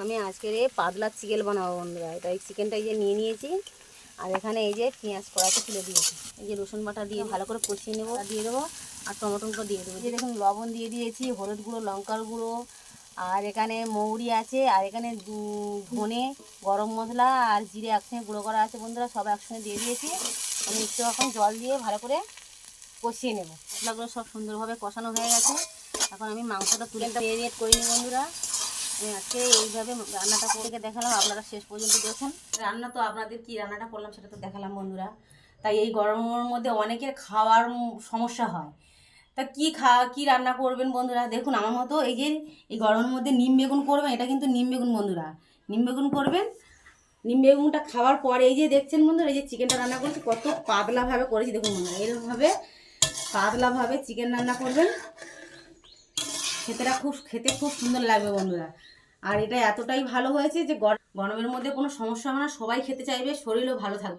আমি আজকের পাতলা চিকেন বানাবো বন্ধুরা। তাই চিকেনটা এই যে নিয়ে নিয়েছি, আর এখানে এই যে পেঁয়াজ কড়াইতে তুলে দিয়েছি। এই যে রসুন বাটা দিয়ে ভালো করে কষিয়ে নেবো, দিয়ে দেবো আর টমেটো দিয়ে দেবো। যে দেখুন লবণ দিয়ে দিয়েছি, হলুদ গুঁড়ো, লঙ্কার গুঁড়ো, আর এখানে মৌরি আছে, আর এখানে ধনে, গরম মশলা আর জিরে একসঙ্গে গুঁড়ো করা আছে বন্ধুরা, সব একসঙ্গে দিয়ে দিয়েছি। আমি একটু এখন জল দিয়ে ভালো করে কষিয়ে নেবো। মশলাগুলো সব সুন্দরভাবে কষানো হয়ে গেছে। এখন আমি মাংসটা তুলে মেরিনেট করে নিই বন্ধুরা। আমি আজকে এইভাবে রান্নাটা করে দেখালাম, আপনারা শেষ পর্যন্ত দেখুন। রান্না তো আপনাদের কি রান্নাটা করলাম সেটা তো দেখালাম বন্ধুরা। তাই এই গরমের মধ্যে অনেকের খাওয়ার সমস্যা হয়, তা কি রান্না করবেন বন্ধুরা? দেখুন আমার মতো এই যে এই গরমের মধ্যে নিম বেগুন করবেন। এটা কিন্তু নিম বেগুন বন্ধুরা, নিম বেগুন করবেন। নিম বেগুনটা খাওয়ার পরে এই যে দেখছেন বন্ধুরা, এই যে চিকেনটা রান্না করেছি কত পাতলাভাবে করেছি দেখুন বন্ধুরা। এরকমভাবে পাতলাভাবে চিকেন রান্না করবেন, খেতে খুব সুন্দর লাগবে বন্ধুরা। আর এটা এতটাই ভালো হয়েছে যে গরমের মধ্যে কোনো সমস্যা হবে না, সবাই খেতে চাইবে, শরীরও ভালো থাকবে।